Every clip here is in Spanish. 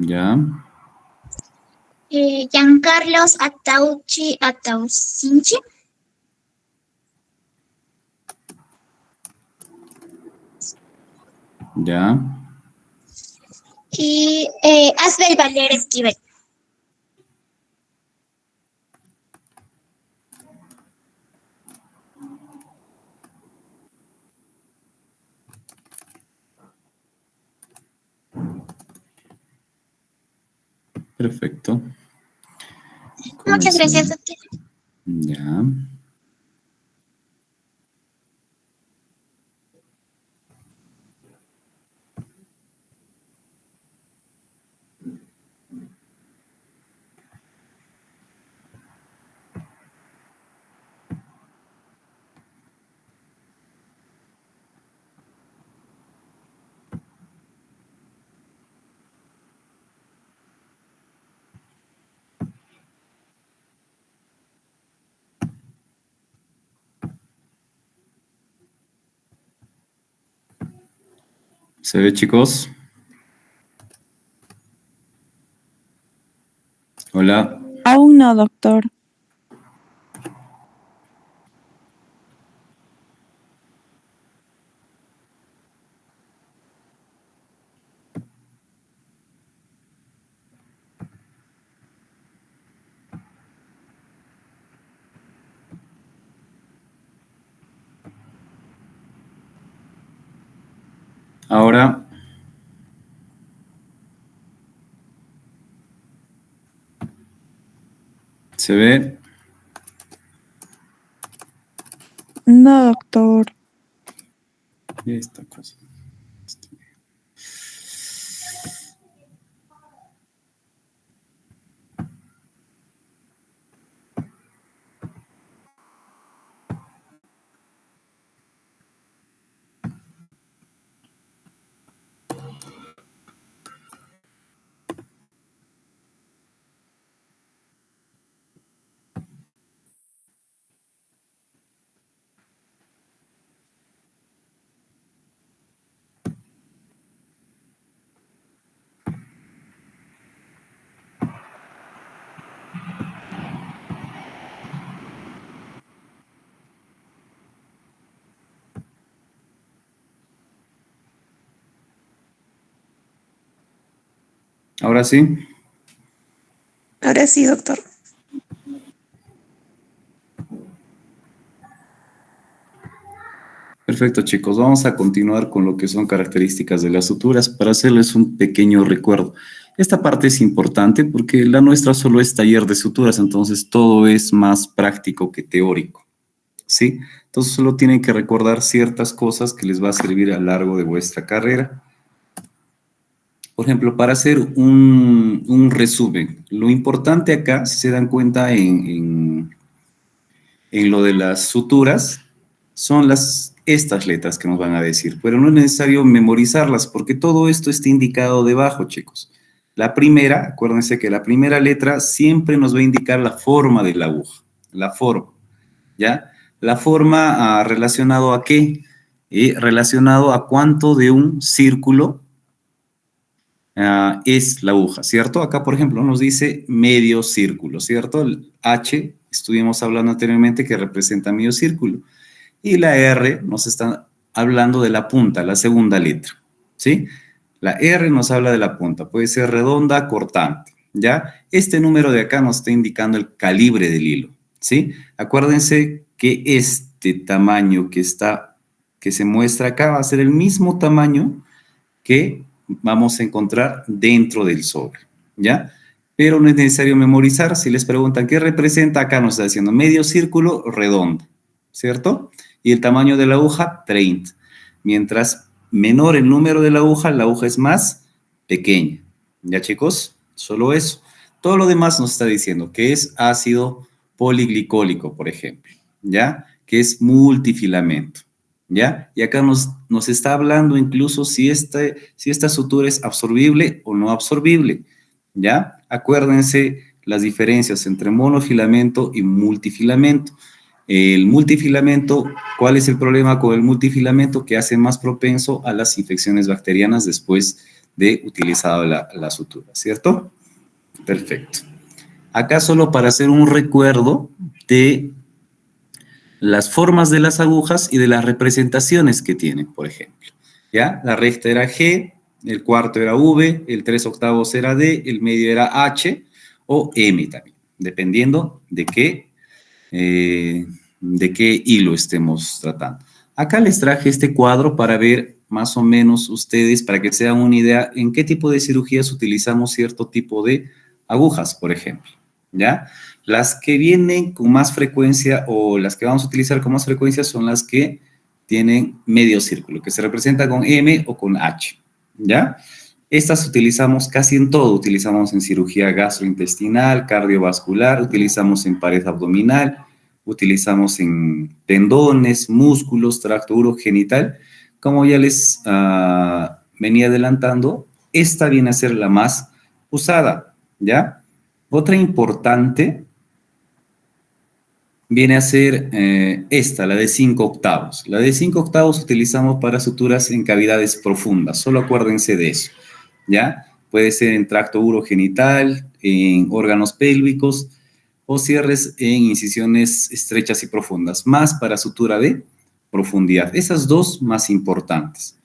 Ya. Giancarlos Attaucinci. Ya. Y Asbel Valer Esquivel. Perfecto. Muchas gracias, doctor. Ya. ¿Se ve, chicos? Hola. Aún no, doctor. Ahora. ¿Se ve? No, doctor. Esta cosa. Ahora sí. Ahora sí, doctor. Perfecto, chicos. Vamos a continuar con lo que son características de las suturas para hacerles un pequeño recuerdo. Esta parte es importante porque la nuestra solo es taller de suturas, entonces todo es más práctico que teórico, ¿sí? Entonces solo tienen que recordar ciertas cosas que les va a servir a lo largo de vuestra carrera. Por ejemplo, para hacer un resumen, lo importante acá, si se dan cuenta en lo de las suturas, son estas letras que nos van a decir, pero no es necesario memorizarlas porque todo esto está indicado debajo, chicos. La primera, acuérdense que la primera letra siempre nos va a indicar la forma de la aguja, la forma, ¿ya? La forma relacionado a qué? Relacionado a cuánto de un círculo es la aguja, ¿cierto? Acá, por ejemplo, nos dice medio círculo, ¿cierto? El H, estuvimos hablando anteriormente que representa medio círculo. Y la R nos está hablando de la punta, la segunda letra, ¿sí? La R nos habla de la punta, puede ser redonda, cortante, ¿ya? Este número de acá nos está indicando el calibre del hilo, ¿sí? Acuérdense que este tamaño que se muestra acá va a ser el mismo tamaño que vamos a encontrar dentro del sobre, ¿ya? Pero no es necesario memorizar. Si les preguntan qué representa, acá nos está diciendo medio círculo redondo, ¿cierto? Y el tamaño de la aguja, 30. Mientras menor el número de la aguja es más pequeña. ¿Ya, chicos? Solo eso. Todo lo demás nos está diciendo que es ácido poliglicólico, por ejemplo, ¿ya? Que es multifilamento. ¿Ya? Y acá nos está hablando incluso si esta sutura es absorbible o no absorbible, ¿ya? Acuérdense las diferencias entre monofilamento y multifilamento. El multifilamento, ¿cuál es el problema con el multifilamento? Que hace más propenso a las infecciones bacterianas después de utilizada la sutura, ¿cierto? Perfecto. Acá solo para hacer un recuerdo de las formas de las agujas y de las representaciones que tienen, por ejemplo. ¿Ya? La recta era G, el cuarto era V, el 3/8 era D, el medio era H o M también, dependiendo de qué hilo estemos tratando. Acá les traje este cuadro para ver más o menos ustedes, para que se hagan una idea en qué tipo de cirugías utilizamos cierto tipo de agujas, por ejemplo, ¿ya? Las que vienen con más frecuencia o las que vamos a utilizar con más frecuencia son las que tienen medio círculo, que se representa con M o con H, ¿ya? Estas utilizamos casi en todo, utilizamos en cirugía gastrointestinal, cardiovascular, utilizamos en pared abdominal, utilizamos en tendones, músculos, tracto urogenital. Como ya les venía adelantando, esta viene a ser la más usada, ¿ya? Otra importante viene a ser esta, la de 5/8. La de 5/8 utilizamos para suturas en cavidades profundas, solo acuérdense de eso, ¿ya? Puede ser en tracto urogenital, en órganos pélvicos o cierres en incisiones estrechas y profundas, más para sutura de profundidad. Esas dos más importantes,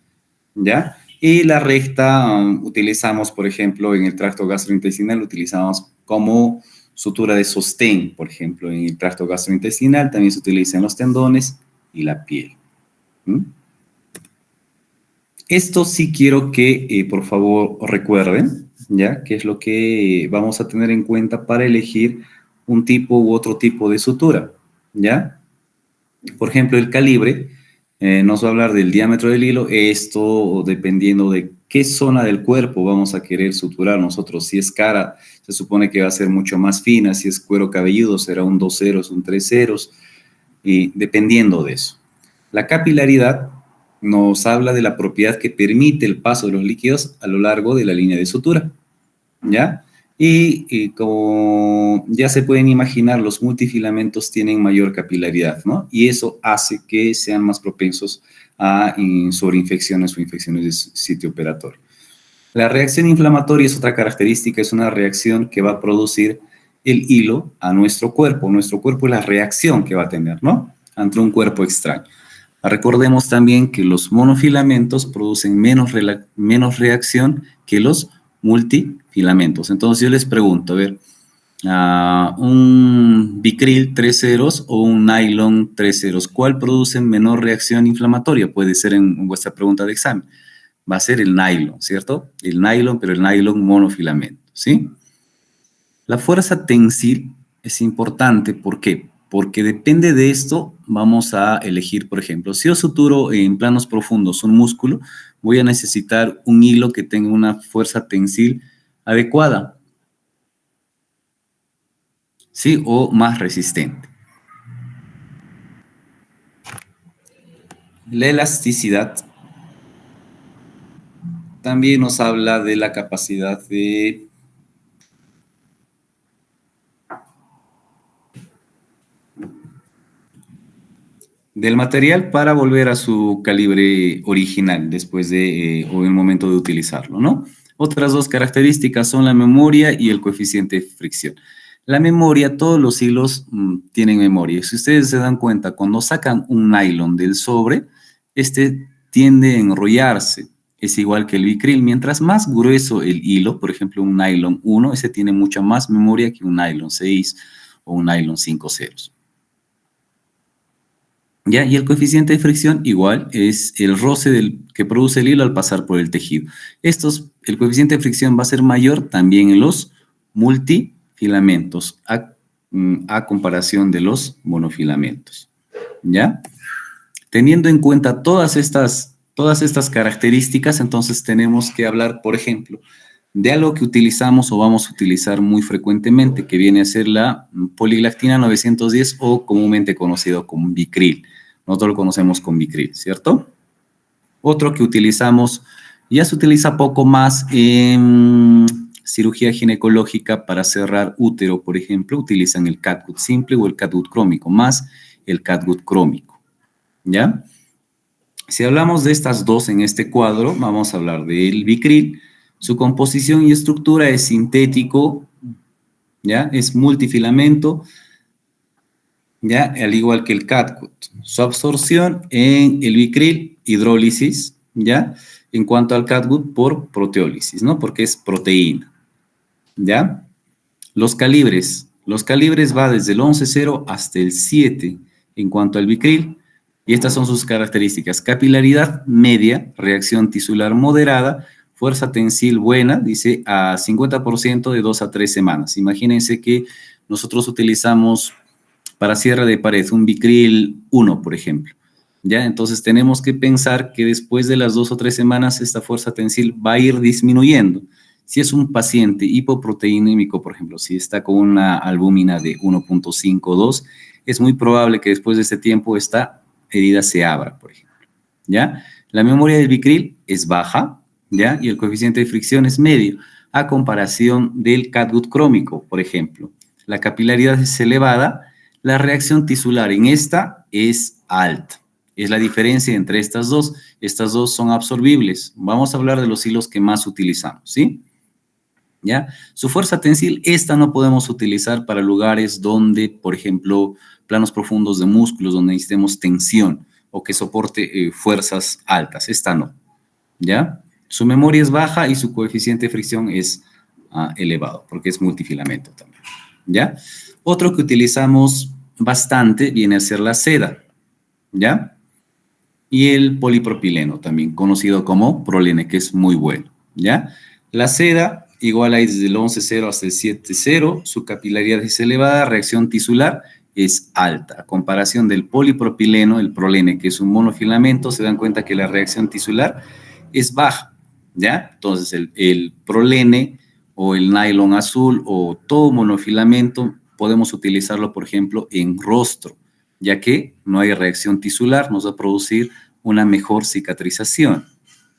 ¿ya? Y la recta utilizamos, por ejemplo, en el tracto gastrointestinal, utilizamos como sutura de sostén, por ejemplo, en el tracto gastrointestinal también se utilizan los tendones y la piel. Esto sí quiero que, por favor, recuerden, ¿ya? Que es lo que vamos a tener en cuenta para elegir un tipo u otro tipo de sutura, ¿ya? Por ejemplo, el calibre nos va a hablar del diámetro del hilo. Esto dependiendo de qué zona del cuerpo vamos a querer suturar nosotros. Si es cara, se supone que va a ser mucho más fina. Si es cuero cabelludo, será un 2 ceros, un 3 ceros, y dependiendo de eso. La capilaridad nos habla de la propiedad que permite el paso de los líquidos a lo largo de la línea de sutura, ¿ya? Y como ya se pueden imaginar, los multifilamentos tienen mayor capilaridad, ¿no? Y eso hace que sean más propensos a sobreinfecciones o infecciones de sitio operatorio. La reacción inflamatoria es otra característica, es una reacción que va a producir el hilo a nuestro cuerpo. Nuestro cuerpo es la reacción que va a tener, ¿no? Ante un cuerpo extraño. Recordemos también que los monofilamentos producen menos reacción que los multifilamentos. Entonces yo les pregunto, a ver, un Vicryl 3 ceros o un nylon 3 ceros, ¿cuál produce menor reacción inflamatoria? Puede ser en vuestra pregunta de examen. Va a ser el nylon, ¿cierto? El nylon, pero el nylon monofilamento, ¿sí? La fuerza tensil es importante, ¿por qué? Porque depende de esto, vamos a elegir, por ejemplo, si yo suturo en planos profundos un músculo, voy a necesitar un hilo que tenga una fuerza tensil adecuada, ¿sí? O más resistente. La elasticidad también nos habla de la capacidad del material para volver a su calibre original después de o en el momento de utilizarlo, ¿no? Otras dos características son la memoria y el coeficiente de fricción. La memoria, todos los hilos tienen memoria. Si ustedes se dan cuenta, cuando sacan un nylon del sobre, este tiende a enrollarse. Es igual que el Vicryl. Mientras más grueso el hilo, por ejemplo, un nylon 1, ese tiene mucha más memoria que un nylon 6 o un nylon 5 ceros. ¿Ya? Y el coeficiente de fricción igual es el roce que produce el hilo al pasar por el tejido. El coeficiente de fricción va a ser mayor también en los multifilamentos a comparación de los monofilamentos. ¿Ya? Teniendo en cuenta todas estas características, entonces tenemos que hablar, por ejemplo, de algo que utilizamos o vamos a utilizar muy frecuentemente, que viene a ser la poliglactina 910 o comúnmente conocido como Vicryl. Nosotros lo conocemos con Vicryl, ¿cierto? Otro que utilizamos, ya se utiliza poco más en cirugía ginecológica para cerrar útero, por ejemplo, utilizan el catgut simple o el catgut crómico, más el catgut crómico, ¿ya? Si hablamos de estas dos en este cuadro, vamos a hablar del Vicryl, Su composición y estructura es sintético, ¿ya? Es multifilamento, ¿ya? Al igual que el catgut. Su absorción en el bicril, hidrólisis, ¿ya? En cuanto al catgut, por proteólisis, ¿no? Porque es proteína, ¿ya? Los calibres va desde el 11,0 hasta el 7 en cuanto al bicril, y estas son sus características: capilaridad media, reacción tisular moderada, fuerza tensil buena, dice a 50% de 2 a 3 semanas. Imagínense que nosotros utilizamos para cierre de pared un bicril 1, por ejemplo, ¿ya? Entonces tenemos que pensar que después de las 2 o 3 semanas esta fuerza tensil va a ir disminuyendo. Si es un paciente hipoproteinémico, por ejemplo, si está con una albúmina de 1,52, es muy probable que después de este tiempo esta herida se abra, por ejemplo, ¿ya? La memoria del bicril es baja, ¿ya? Y el coeficiente de fricción es medio, a comparación del catgut crómico, por ejemplo. La capilaridad es elevada, la reacción tisular en esta es alta. Es la diferencia entre estas dos. Estas dos son absorbibles. Vamos a hablar de los hilos que más utilizamos, ¿sí? ¿Ya? Su fuerza tensil, esta no podemos utilizar para lugares donde, por ejemplo, planos profundos de músculos, donde necesitemos tensión o que soporte fuerzas altas. Esta no, ¿ya? Su memoria es baja y su coeficiente de fricción es elevado, porque es multifilamento también, ¿ya? Otro que utilizamos bastante viene a ser la seda, ¿ya? Y el polipropileno, también conocido como prolene, que es muy bueno, ¿ya? La seda, igual hay desde el 11,0 hasta el 7,0, su capilaridad es elevada, reacción tisular es alta. A comparación del polipropileno, el prolene, que es un monofilamento, se dan cuenta que la reacción tisular es baja, ¿ya? Entonces, el prolene o el nylon azul o todo monofilamento podemos utilizarlo, por ejemplo, en rostro, ya que no hay reacción tisular, nos va a producir una mejor cicatrización,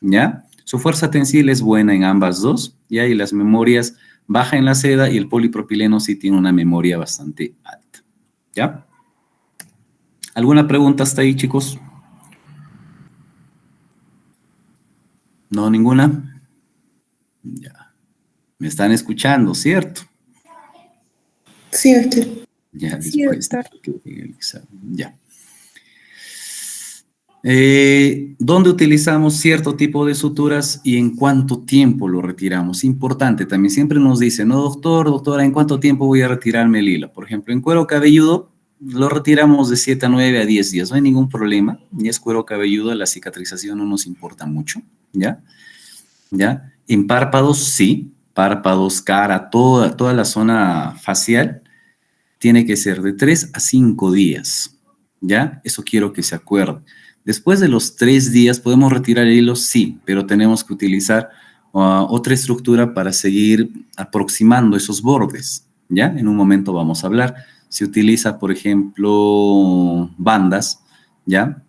¿ya? Su fuerza tensil es buena en ambas dos, ¿ya? Y las memorias baja en la seda y el polipropileno sí tiene una memoria bastante alta, ¿ya? ¿Alguna pregunta hasta ahí, chicos? ¿No, ninguna? Ya. Me están escuchando, ¿cierto? Sí, doctor. Ya, Sí, después. doctor. Ya. ¿Dónde utilizamos cierto tipo de suturas y en cuánto tiempo lo retiramos? Importante también, siempre nos dicen, no, doctora, ¿en cuánto tiempo voy a retirarme el hilo? Por ejemplo, en cuero cabelludo lo retiramos de 7 a 9 a 10 días, no hay ningún problema, y es cuero cabelludo, la cicatrización no nos importa mucho, ¿ya? ¿Ya? En párpados, sí, párpados, cara, toda la zona facial, tiene que ser de 3 a 5 días, ¿ya? Eso quiero que se acuerden. Después de los 3 días, ¿podemos retirar el hilo? Sí, pero tenemos que utilizar otra estructura para seguir aproximando esos bordes, ¿ya? En un momento vamos a hablar. Se utiliza, por ejemplo, bandas, ¿ya?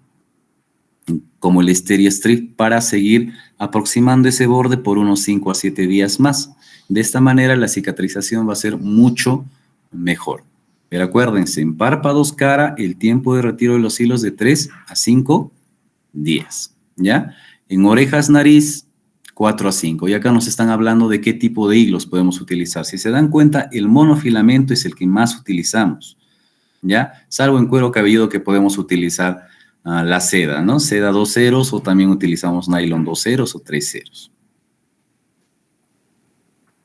Como el Steri-Strip para seguir aproximando ese borde por unos 5 a 7 días más. De esta manera la cicatrización va a ser mucho mejor. Pero acuérdense, en párpados, cara, el tiempo de retiro de los hilos de 3 a 5 días, ¿ya? En orejas, nariz, 4 a 5. Y acá nos están hablando de qué tipo de hilos podemos utilizar. Si se dan cuenta, el monofilamento es el que más utilizamos, ¿ya? Salvo en cuero cabelludo que podemos utilizar la seda, ¿no? Seda 2 ceros o también utilizamos nylon 2 ceros o 3 ceros.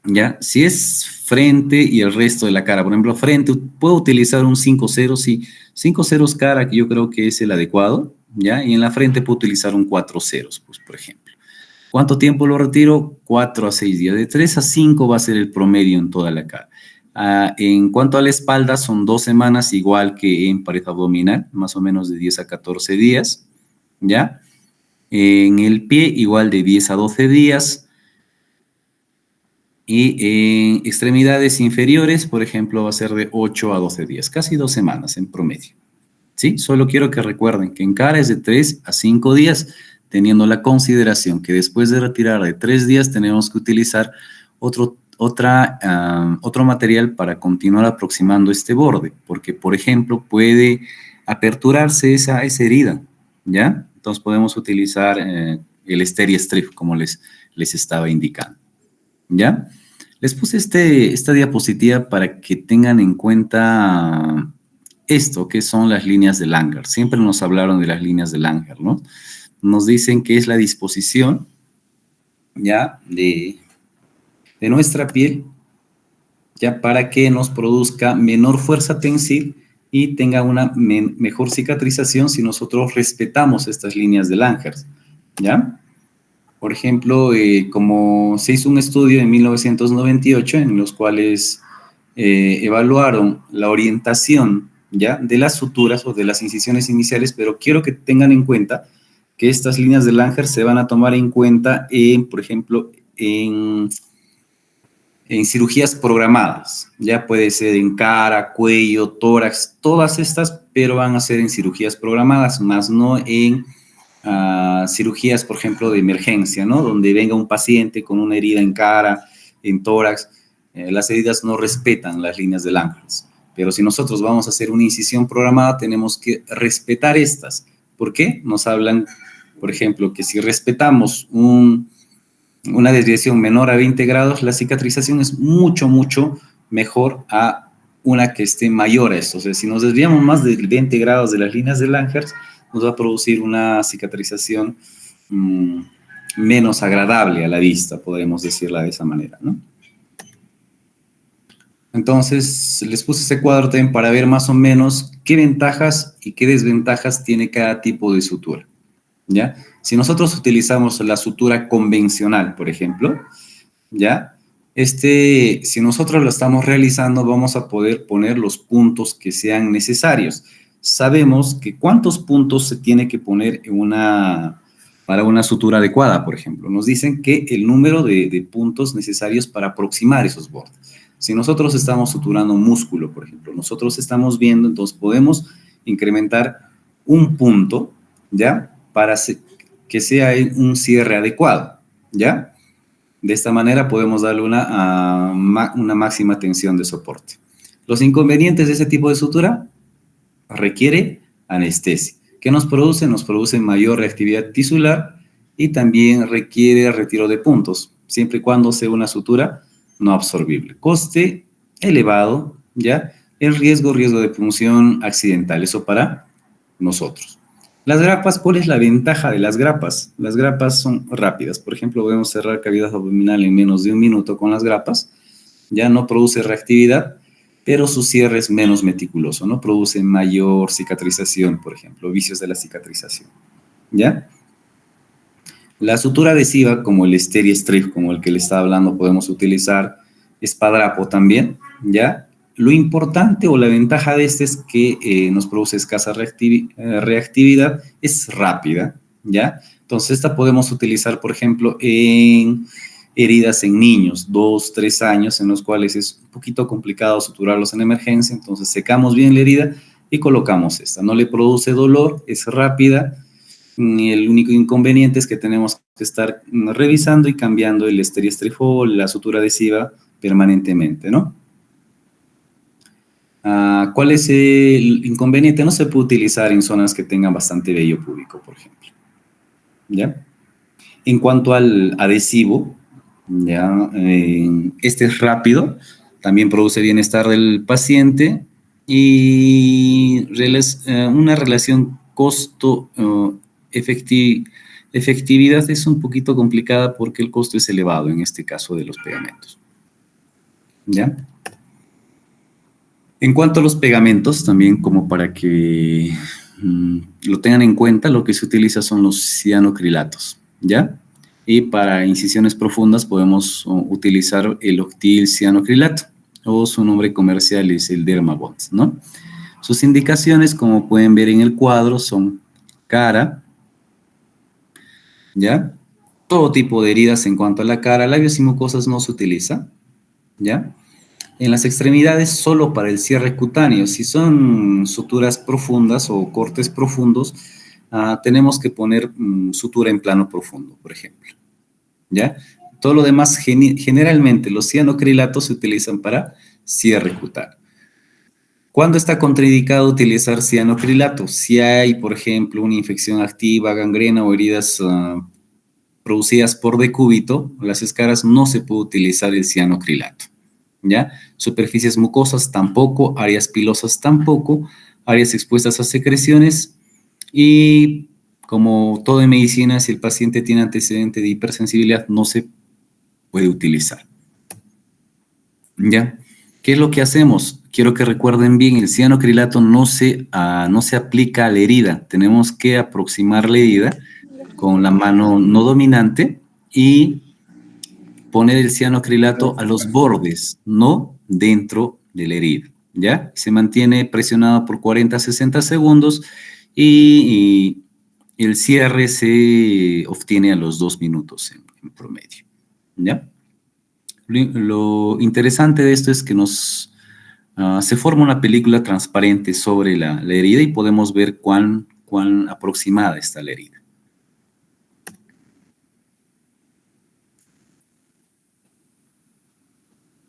¿Ya? Si es frente y el resto de la cara, por ejemplo, frente, puedo utilizar un 5 ceros, sí, 5 ceros cara, que yo creo que es el adecuado, ¿ya? Y en la frente puedo utilizar un 4 ceros, pues, por ejemplo. ¿Cuánto tiempo lo retiro? 4 a 6 días. De 3 a 5 va a ser el promedio en toda la cara. En cuanto a la espalda, son 2 semanas, igual que en pared abdominal, más o menos de 10 a 14 días, ¿ya? En el pie, igual de 10 a 12 días. Y en extremidades inferiores, por ejemplo, va a ser de 8 a 12 días, casi 2 semanas en promedio. ¿Sí? Solo quiero que recuerden que en cara es de 3 a 5 días, teniendo la consideración que después de retirar de 3 días tenemos que utilizar otro material para continuar aproximando este borde, porque, por ejemplo, puede aperturarse esa herida, ¿ya? Entonces podemos utilizar el Steri-Strip, como les estaba indicando, ¿ya? Les puse esta diapositiva para que tengan en cuenta esto, que son las líneas de Langer. Siempre nos hablaron de las líneas de Langer, ¿no? Nos dicen que es la disposición, ¿ya? De nuestra piel, ya para que nos produzca menor fuerza tensil y tenga una mejor cicatrización si nosotros respetamos estas líneas de Langer, ¿ya? Por ejemplo, como se hizo un estudio en 1998 en los cuales evaluaron la orientación, ¿ya? De las suturas o de las incisiones iniciales, pero quiero que tengan en cuenta que estas líneas de Langer se van a tomar en cuenta, por ejemplo, en cirugías programadas, ya puede ser en cara, cuello, tórax, todas estas, pero van a ser en cirugías programadas, más no en cirugías, por ejemplo, de emergencia, ¿no? Donde venga un paciente con una herida en cara, en tórax, las heridas no respetan las líneas de Langer. Pero si nosotros vamos a hacer una incisión programada, tenemos que respetar estas. ¿Por qué? Nos hablan, por ejemplo, que si respetamos una desviación menor a 20 grados, la cicatrización es mucho, mucho mejor a una que esté mayor a esto. O sea, si nos desviamos más de 20 grados de las líneas de Langer, nos va a producir una cicatrización menos agradable a la vista, podemos decirla de esa manera, ¿no? Entonces, les puse este cuadro también para ver más o menos qué ventajas y qué desventajas tiene cada tipo de sutura, ¿ya? Si nosotros utilizamos la sutura convencional, por ejemplo, ¿ya? Si nosotros lo estamos realizando, vamos a poder poner los puntos que sean necesarios. Sabemos que cuántos puntos se tiene que poner para una sutura adecuada, por ejemplo. Nos dicen que el número de puntos necesarios para aproximar esos bordes. Si nosotros estamos suturando un músculo, por ejemplo, nosotros estamos viendo, entonces podemos incrementar un punto, ¿ya? Para que sea un cierre adecuado, ¿ya? De esta manera podemos darle una máxima tensión de soporte. Los inconvenientes de ese tipo de sutura: requiere anestesia. ¿Qué nos produce? Nos produce mayor reactividad tisular y también requiere retiro de puntos, siempre y cuando sea una sutura no absorbible. Coste elevado, ¿ya? El riesgo de punción accidental, eso para nosotros. Las grapas, ¿cuál es la ventaja de las grapas? Las grapas son rápidas. Por ejemplo, podemos cerrar cavidad abdominal en menos de 1 minuto con las grapas. Ya no produce reactividad, pero su cierre es menos meticuloso, ¿no? Produce mayor cicatrización, por ejemplo, vicios de la cicatrización, ¿ya? La sutura adhesiva, como el Steri-Strip, como el que le estaba hablando, podemos utilizar espadrapo también, ¿ya? Lo importante o la ventaja de este es que nos produce escasa reactividad, es rápida, ¿ya? Entonces, esta podemos utilizar, por ejemplo, en heridas en niños, 2, 3 años, en los cuales es un poquito complicado suturarlos en emergencia. Entonces, secamos bien la herida y colocamos esta. No le produce dolor, es rápida. El único inconveniente es que tenemos que estar revisando y cambiando el Steri-Strip o la sutura adhesiva permanentemente, ¿no? ¿Cuál es el inconveniente? No se puede utilizar en zonas que tengan bastante vello púbico, por ejemplo, ¿ya? En cuanto al adhesivo, ¿ya? Este es rápido, también produce bienestar del paciente y una relación costo-efectividad es un poquito complicada porque el costo es elevado en este caso de los pegamentos, ¿ya? En cuanto a los pegamentos, también como para que lo tengan en cuenta, lo que se utiliza son los cianocrilatos, ¿ya? Y para incisiones profundas podemos utilizar el Octyl cianocrilato, o su nombre comercial es el Dermabond, ¿no? Sus indicaciones, como pueden ver en el cuadro, son cara, ¿ya? Todo tipo de heridas en cuanto a la cara, labios y mucosas no se utiliza, ¿ya? En las extremidades solo para el cierre cutáneo. Si son suturas profundas o cortes profundos, tenemos que poner sutura en plano profundo, por ejemplo, ¿ya? Todo lo demás, generalmente los cianocrilatos se utilizan para cierre cutáneo. ¿Cuándo está contraindicado utilizar cianocrilato? Si hay, por ejemplo, una infección activa, gangrena o heridas producidas por decúbito, las escaras, no se puede utilizar el cianocrilato, ¿ya? Superficies mucosas tampoco, áreas pilosas tampoco, áreas expuestas a secreciones y, como todo en medicina, si el paciente tiene antecedente de hipersensibilidad, no se puede utilizar, ¿ya? ¿Qué es lo que hacemos? Quiero que recuerden bien, el cianocrilato no se aplica a la herida. Tenemos que aproximar la herida con la mano no dominante y poner el cianocrilato a los bordes, no dentro de la herida, ¿ya? Se mantiene presionado por 40 a 60 segundos y el cierre se obtiene a los 2 minutos en promedio, ¿ya? Lo interesante de esto es que se forma una película transparente sobre la herida y podemos ver cuán aproximada está la herida.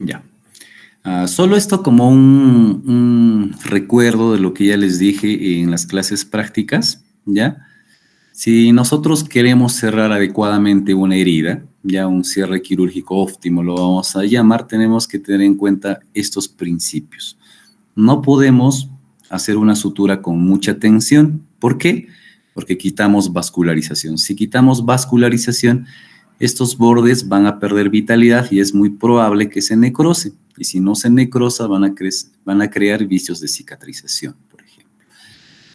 Ya. Solo esto como un recuerdo de lo que ya les dije en las clases prácticas, ¿ya? Si nosotros queremos cerrar adecuadamente una herida, ya un cierre quirúrgico óptimo lo vamos a llamar, tenemos que tener en cuenta estos principios. No podemos hacer una sutura con mucha tensión. ¿Por qué? Porque quitamos vascularización. Si quitamos vascularización, estos bordes van a perder vitalidad y es muy probable que se necrose. Y si no se necrosa, van a crear vicios de cicatrización, por ejemplo.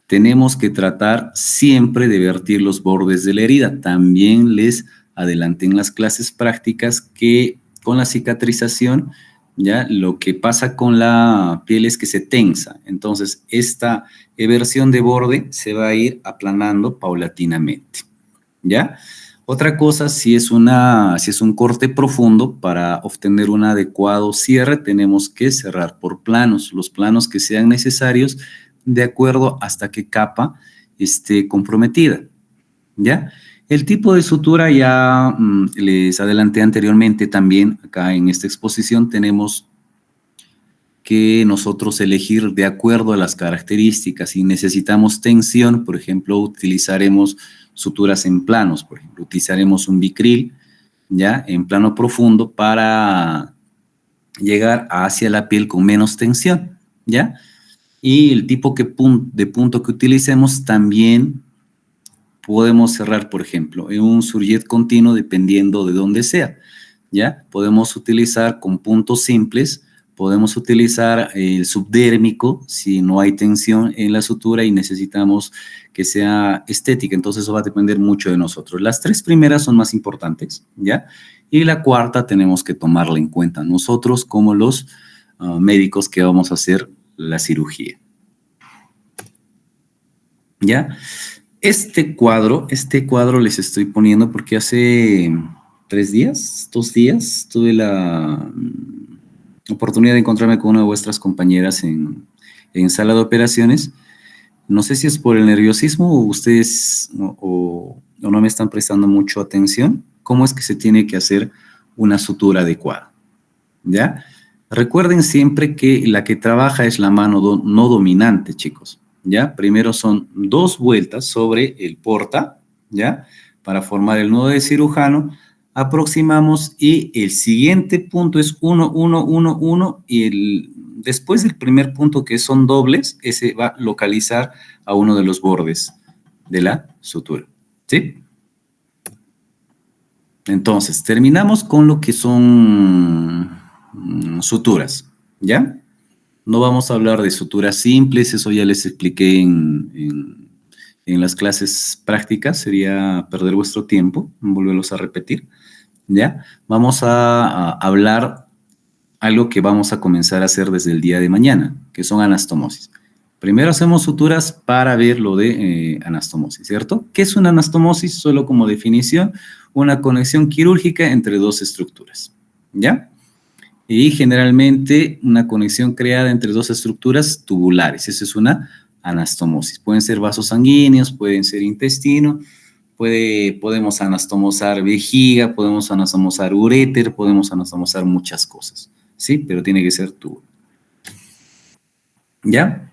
Tenemos que tratar siempre de vertir los bordes de la herida. También les adelanté en las clases prácticas que con la cicatrización, ya lo que pasa con la piel es que se tensa. Entonces, esta eversión de borde se va a ir aplanando paulatinamente, ¿ya? Otra cosa, si es un corte profundo, para obtener un adecuado cierre, tenemos que cerrar por planos, los planos que sean necesarios, de acuerdo hasta qué capa esté comprometida, ¿ya? El tipo de sutura ya les adelanté anteriormente también. Acá en esta exposición tenemos que nosotros elegir de acuerdo a las características. Si necesitamos tensión, por ejemplo, utilizaremos suturas en planos, por ejemplo, utilizaremos un bicril, ¿ya? En plano profundo para llegar hacia la piel con menos tensión, ¿ya? Y el tipo de punto que utilicemos también podemos cerrar, por ejemplo, en un surjet continuo dependiendo de dónde sea, ¿ya? Podemos utilizar con puntos simples, podemos utilizar el subdérmico si no hay tensión en la sutura y necesitamos que sea estética, entonces eso va a depender mucho de nosotros. Las 3 primeras son más importantes, ¿ya? Y la cuarta tenemos que tomarla en cuenta nosotros como los médicos que vamos a hacer la cirugía, ¿ya? Este cuadro les estoy poniendo porque hace 2 días, tuve la oportunidad de encontrarme con una de vuestras compañeras en sala de operaciones. No sé si es por el nerviosismo o ustedes o no me están prestando mucho atención. ¿Cómo es que se tiene que hacer una sutura adecuada? ¿Ya? Recuerden siempre que la que trabaja es la mano no dominante, chicos. ¿Ya? Primero son 2 vueltas sobre el porta, ¿ya? Para formar el nudo de cirujano, aproximamos y el siguiente punto es 1, 1, 1, 1 y después del primer punto, que son dobles, ese va a localizar a uno de los bordes de la sutura, ¿sí? Entonces, terminamos con lo que son suturas, ¿ya? No vamos a hablar de suturas simples, eso ya les expliqué en las clases prácticas, sería perder vuestro tiempo, volverlos a repetir, ¿ya? Vamos a hablar algo que vamos a comenzar a hacer desde el día de mañana, que son anastomosis. Primero hacemos suturas para ver lo de anastomosis, ¿cierto? ¿Qué es una anastomosis? Solo como definición, una conexión quirúrgica entre 2 estructuras, ¿ya? Y generalmente una conexión creada entre 2 estructuras tubulares. Eso es una anastomosis. Pueden ser vasos sanguíneos, pueden ser intestino, podemos anastomosar vejiga, podemos anastomosar uréter, podemos anastomosar muchas cosas, ¿sí? Pero tiene que ser tubo. ¿Ya?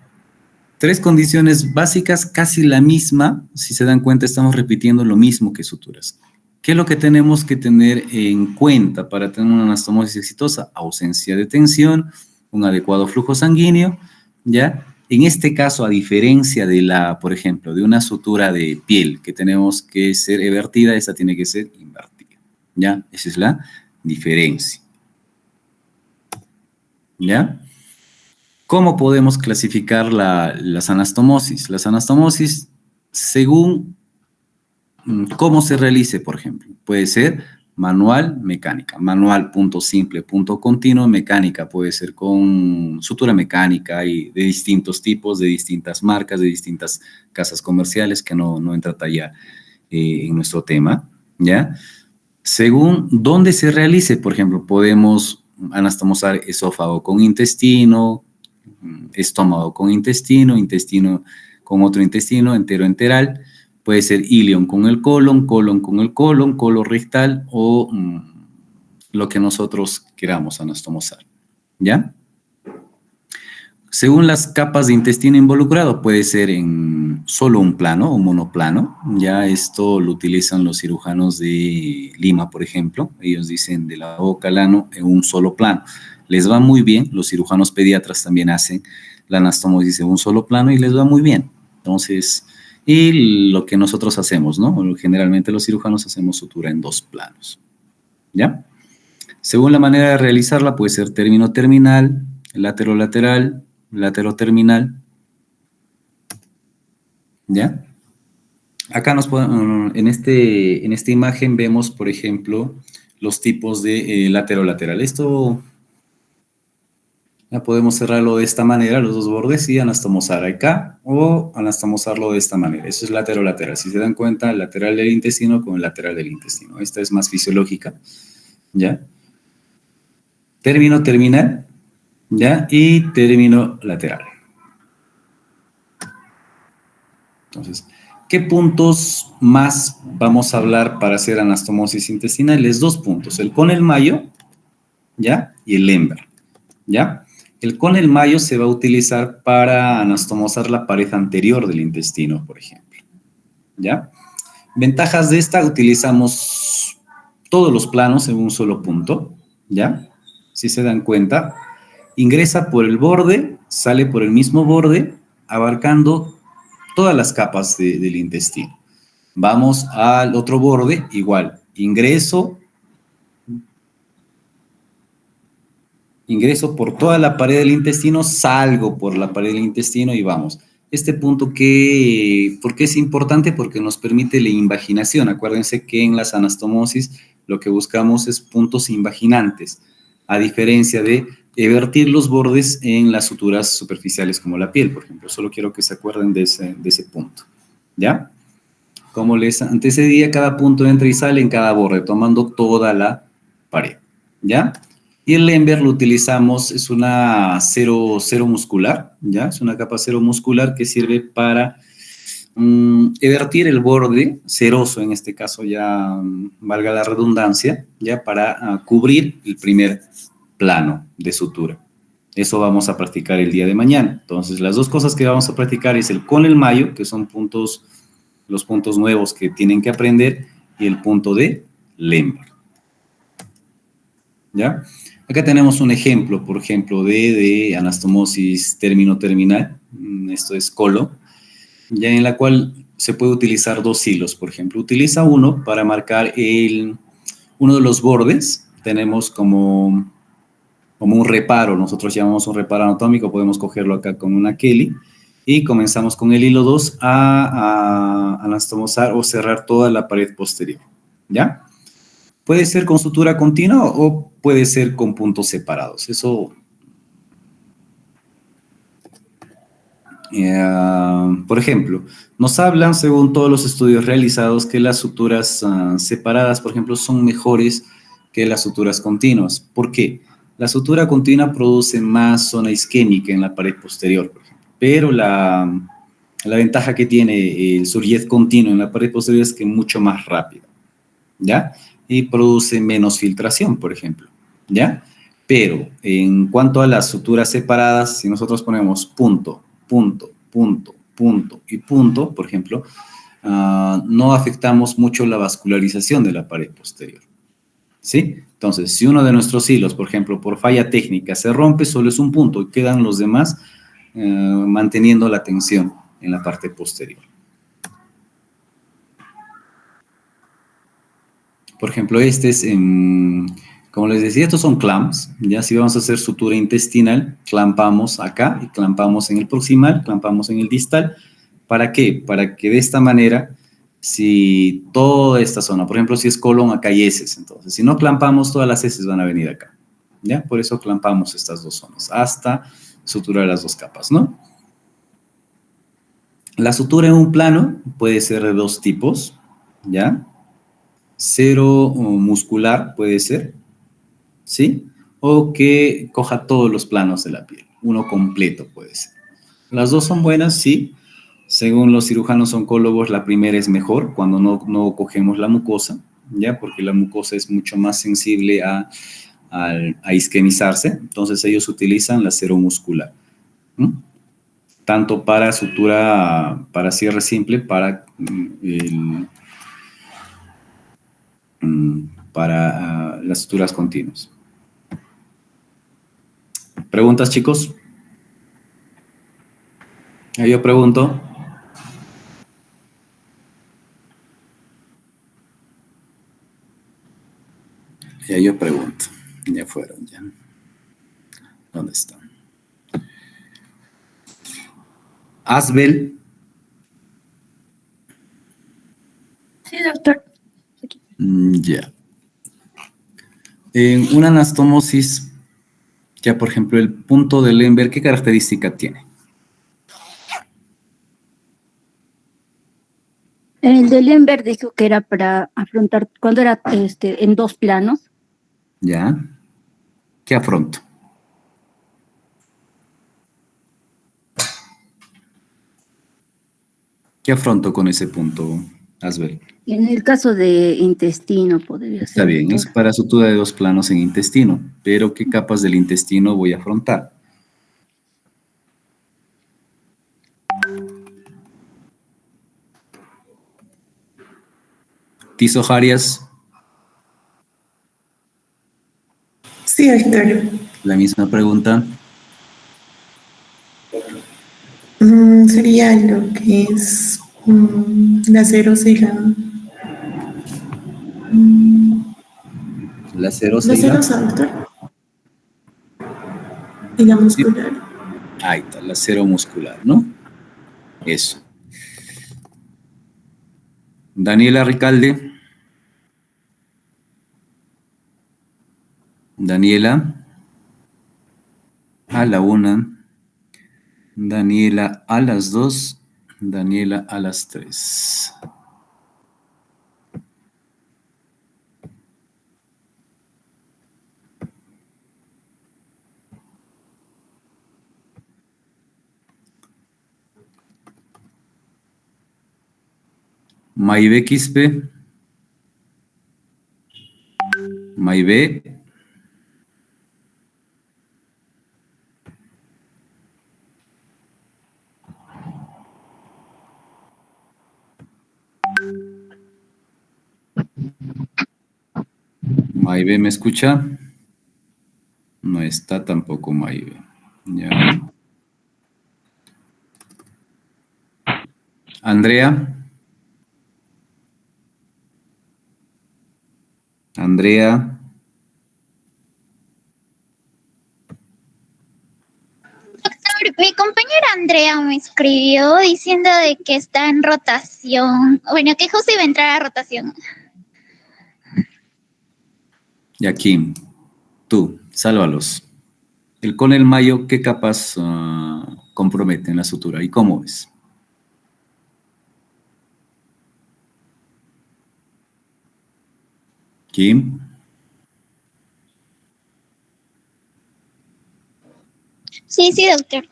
3 condiciones básicas, casi la misma. Si se dan cuenta, estamos repitiendo lo mismo que suturas. ¿Qué es lo que tenemos que tener en cuenta para tener una anastomosis exitosa? Ausencia de tensión, un adecuado flujo sanguíneo, ¿ya? En este caso, a diferencia de por ejemplo, de una sutura de piel que tenemos que ser evertida, esta tiene que ser invertida, ¿ya? Esa es la diferencia, ¿ya? ¿Cómo podemos clasificar las anastomosis? Las anastomosis, según cómo se realice, por ejemplo, puede ser manual, mecánica. Manual, punto simple, punto continuo. Mecánica puede ser con sutura mecánica y de distintos tipos, de distintas marcas, de distintas casas comerciales, que no entra ya en nuestro tema, ¿ya? Según dónde se realice, por ejemplo, podemos anastomosar esófago con intestino, estómago con intestino, intestino con otro intestino, entero-enteral. Puede ser ilion con el colon con el colon, colorectal o lo que nosotros queramos anastomosar, ¿ya? Según las capas de intestino involucrado, puede ser en solo un plano o monoplano. Ya esto lo utilizan los cirujanos de Lima, por ejemplo. Ellos dicen de la boca al ano en un solo plano. Les va muy bien. Los cirujanos pediatras también hacen la anastomosis en un solo plano y les va muy bien. Entonces, y lo que nosotros hacemos, ¿no? Generalmente los cirujanos hacemos sutura en 2 planos, ¿ya? Según la manera de realizarla, puede ser término terminal, lateral, lateroterminal, ¿ya? Acá en esta imagen vemos, por ejemplo, los tipos de lateral. Esto ya podemos cerrarlo de esta manera, los dos bordes, y anastomosar acá o anastomosarlo de esta manera. Eso es lateral. Si se dan cuenta, el lateral del intestino con el lateral del intestino. Esta es más fisiológica, ¿ya? Término terminal, ¿ya? Y término lateral. Entonces, ¿qué puntos más vamos a hablar para hacer anastomosis intestinales? 2 puntos, el con el mayo, ¿ya? Y el Lemberg, ¿ya? El con el mayo se va a utilizar para anastomosar la pared anterior del intestino, por ejemplo, ¿ya? Ventajas de esta, utilizamos todos los planos en un solo punto, ¿ya? Si se dan cuenta, ingresa por el borde, sale por el mismo borde, abarcando todas las capas del intestino. Vamos al otro borde, igual, ingreso por toda la pared del intestino, salgo por la pared del intestino y vamos. Este punto, ¿por qué es importante? Porque nos permite la invaginación. Acuérdense que en las anastomosis lo que buscamos es puntos invaginantes, a diferencia de vertir los bordes en las suturas superficiales como la piel, por ejemplo. Solo quiero que se acuerden de ese punto, ¿ya? Como les antecedía, cada punto entra y sale en cada borde, tomando toda la pared, ¿ya? Y el Lemberg lo utilizamos, es una cero muscular, ¿ya? Es una capa cero muscular que sirve para evertir el borde seroso, en este caso ya valga la redundancia, ya para cubrir el primer plano de sutura. Eso vamos a practicar el día de mañana. Entonces, las 2 cosas que vamos a practicar es el con el mayo, que son los puntos nuevos que tienen que aprender, y el punto de Lemberg, ¿ya? Acá tenemos un ejemplo, por ejemplo, de anastomosis término-terminal. Esto es colo, ya en la cual se puede utilizar 2 hilos, por ejemplo. Utiliza uno para marcar uno de los bordes. Tenemos como un reparo, nosotros llamamos un reparo anatómico, podemos cogerlo acá con una Kelly, y comenzamos con el hilo 2 a anastomosar o cerrar toda la pared posterior, ¿ya? Puede ser con sutura continua o puede ser con puntos separados. Eso, por ejemplo, nos hablan, según todos los estudios realizados, que las suturas separadas, por ejemplo, son mejores que las suturas continuas. ¿Por qué? La sutura continua produce más zona isquémica en la pared posterior, por ejemplo, pero la ventaja que tiene el Surjet continuo en la pared posterior es que es mucho más rápido, ¿ya? Y produce menos filtración, por ejemplo, ¿ya? Pero en cuanto a las suturas separadas, si nosotros ponemos punto, punto, punto, punto y punto, por ejemplo, no afectamos mucho la vascularización de la pared posterior, ¿sí? Entonces, si uno de nuestros hilos, por ejemplo, por falla técnica se rompe, solo es un punto y quedan los demás manteniendo la tensión en la parte posterior. Por ejemplo, este es, como les decía, estos son clamps. Ya si vamos a hacer sutura intestinal, clampamos acá y clampamos en el proximal, clampamos en el distal. ¿Para qué? Para que de esta manera, si toda esta zona, por ejemplo, si es colon, acá hay heces. Entonces, si no clampamos, todas las heces van a venir acá. ¿Ya? Por eso clampamos estas dos zonas, hasta suturar las dos capas, ¿no? La sutura en un plano puede ser de dos tipos, ¿ya? Cero muscular puede ser, ¿sí? O que coja todos los planos de la piel, uno completo puede ser. Las dos son buenas, sí. Según los cirujanos oncólogos, la primera es mejor cuando no cogemos la mucosa, ¿ya? Porque la mucosa es mucho más sensible a isquemizarse, entonces ellos utilizan la cero muscular. Tanto para sutura, para cierre simple, para las suturas continuas. ¿Preguntas, chicos? Yo pregunto. Ya yo pregunto. Ya fueron, ya. ¿Dónde están? Asbel. Sí, doctor. Ya. En una anastomosis, ya por ejemplo, el punto de Lemberg, ¿qué característica tiene? El de Lemberg dijo que era para afrontar, cuando era en dos planos. ¿Ya? ¿Qué afronto? ¿Qué afronto con ese punto, Asbel? En el caso de intestino podría ser. Está bien, es para sutura de dos planos en intestino, pero ¿qué capas del intestino voy a afrontar? Tiso Jarias. Sí, doctor. La misma pregunta. Sería lo que es la serosa y La serosa la y la... serosa, doctor. Y la muscular. Ahí está, la seromuscular, ¿no? Eso. Daniela Ricalde. Daniela. A la 1. Daniela a las 2. Daniela a las 3. Maybe Quispe. Maybe. Maybe, ¿me escucha? No está tampoco Maybe. Ya. Andrea. Andrea. Doctor, mi compañera Andrea me escribió diciendo de que está en rotación. Bueno, que justo iba a entrar a rotación. Y aquí, tú, sálvalos. Con el mayo, ¿qué capas compromete en la sutura? ¿Y cómo es? Kim. Sí, sí, doctor.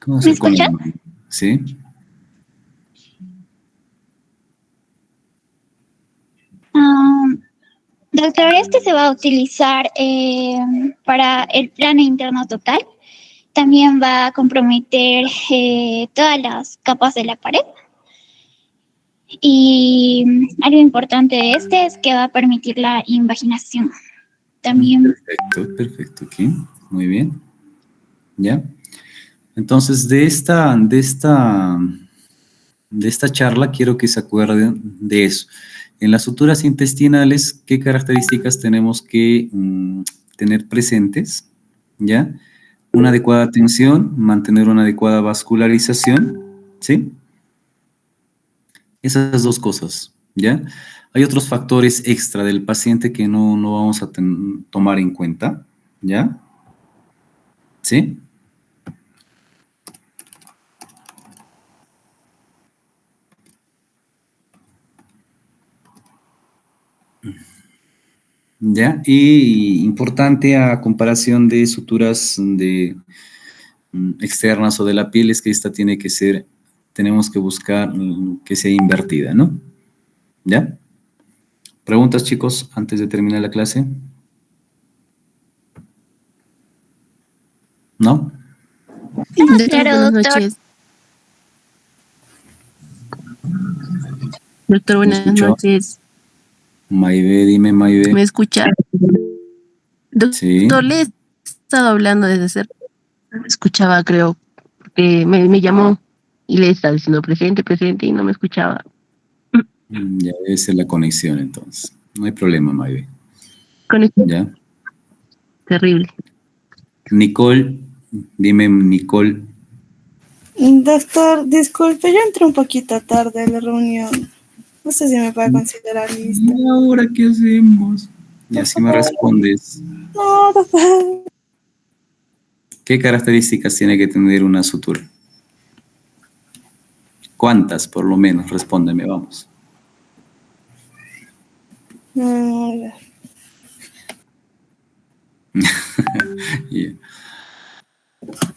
¿Cómo ¿Me escucha? ¿Sí? Doctor, este se va a utilizar para el plano interno total. También va a comprometer todas las capas de la pared. Y algo importante de este es que va a permitir la invaginación. También. Perfecto, aquí. Muy bien. ¿Ya? Entonces, de esta charla quiero que se acuerden de eso. En las suturas intestinales, ¿qué características tenemos que tener presentes? ¿Ya? Una adecuada tensión, mantener una adecuada vascularización, ¿sí? Esas dos cosas, ¿ya? Hay otros factores extra del paciente que no vamos a tomar en cuenta, ¿ya? ¿Sí? ¿Ya? Y importante a comparación de suturas externas o de la piel es que esta tiene que ser, tenemos que buscar que sea invertida, ¿no? ¿Ya? ¿Preguntas, chicos, antes de terminar la clase? ¿No? Claro, doctor. Noches. Doctor, buenas noches. Maybe, dime, Maybe. ¿Me escucha? Doctor, Sí. le he estado hablando desde hace... Me escuchaba, creo, porque me llamó y le estaba diciendo presente y no me escuchaba. Ya debe ser la conexión, entonces. No hay problema, Maybe. Conexión ¿Ya? terrible. Nicole, dime, Nicole. Doctor, disculpe, yo entré un poquito tarde a la reunión. No sé si me puede considerar lista. ¿Y ahora qué hacemos? Y así me respondes. No, doctor. ¿Qué características tiene que tener una sutura? ¿Cuántas, por lo menos? Respóndeme, vamos. Yeah.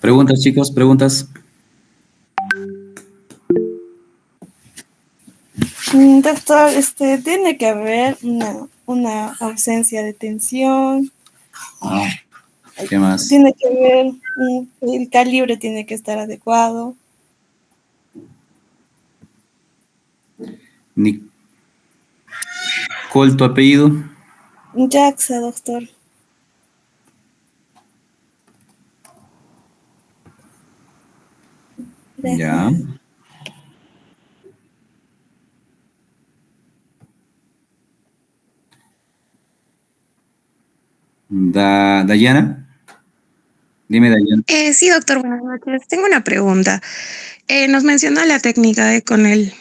¿Preguntas, chicos? ¿Preguntas? Doctor, tiene que haber una ausencia de tensión. ¿Qué más? Tiene que haber, el calibre tiene que estar adecuado. Nicole, ¿tu apellido? Jaxa, doctor. Ya. Dayana. Dime, Dayana. Sí, doctor, buenas noches. Tengo una pregunta. Nos menciona la técnica de Connell.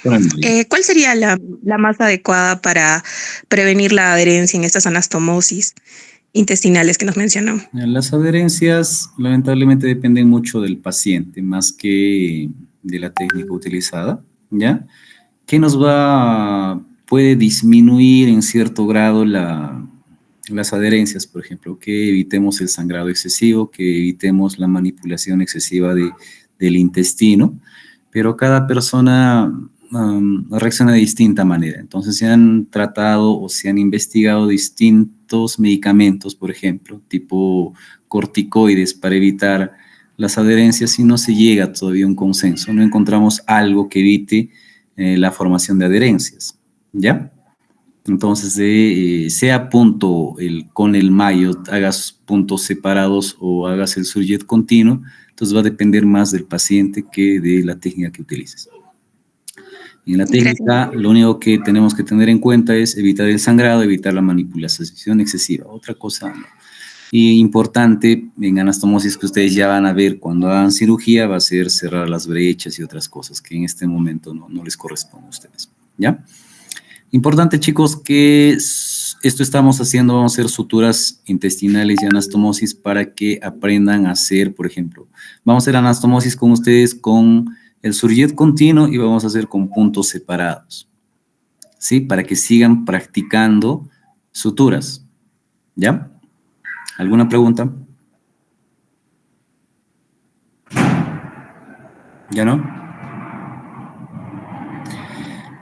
¿Cuál sería la más adecuada para prevenir la adherencia en estas anastomosis intestinales que nos mencionó? Las adherencias lamentablemente dependen mucho del paciente, más que de la técnica utilizada, ¿ya? ¿Qué puede disminuir en cierto grado las adherencias, por ejemplo? Que evitemos el sangrado excesivo, que evitemos la manipulación excesiva del intestino, pero cada persona reacciona de distinta manera. Entonces se han tratado o se han investigado distintos medicamentos, por ejemplo, tipo corticoides para evitar las adherencias y no se llega todavía a un consenso, no encontramos algo que evite la formación de adherencias, ¿ya? Entonces, sea punto con el mayo, hagas puntos separados o hagas el surjet continuo, entonces va a depender más del paciente que de la técnica que utilices. En la técnica, lo único que tenemos que tener en cuenta es evitar el sangrado, evitar la manipulación excesiva, otra cosa no. Y importante en anastomosis que ustedes ya van a ver cuando hagan cirugía va a ser cerrar las brechas y otras cosas que en este momento no les corresponde a ustedes, ¿ya? Importante, chicos, que esto estamos haciendo, vamos a hacer suturas intestinales y anastomosis para que aprendan a hacer, por ejemplo, vamos a hacer anastomosis con ustedes con el surjet continuo y vamos a hacer con puntos separados, ¿sí? Para que sigan practicando suturas, ¿ya? ¿Alguna pregunta? ¿Ya no?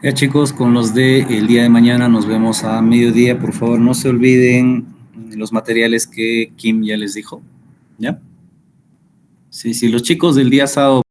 Ya, chicos, con los del día de mañana nos vemos a mediodía. Por favor, no se olviden los materiales que Kim ya les dijo, ¿ya? Sí, los chicos del día sábado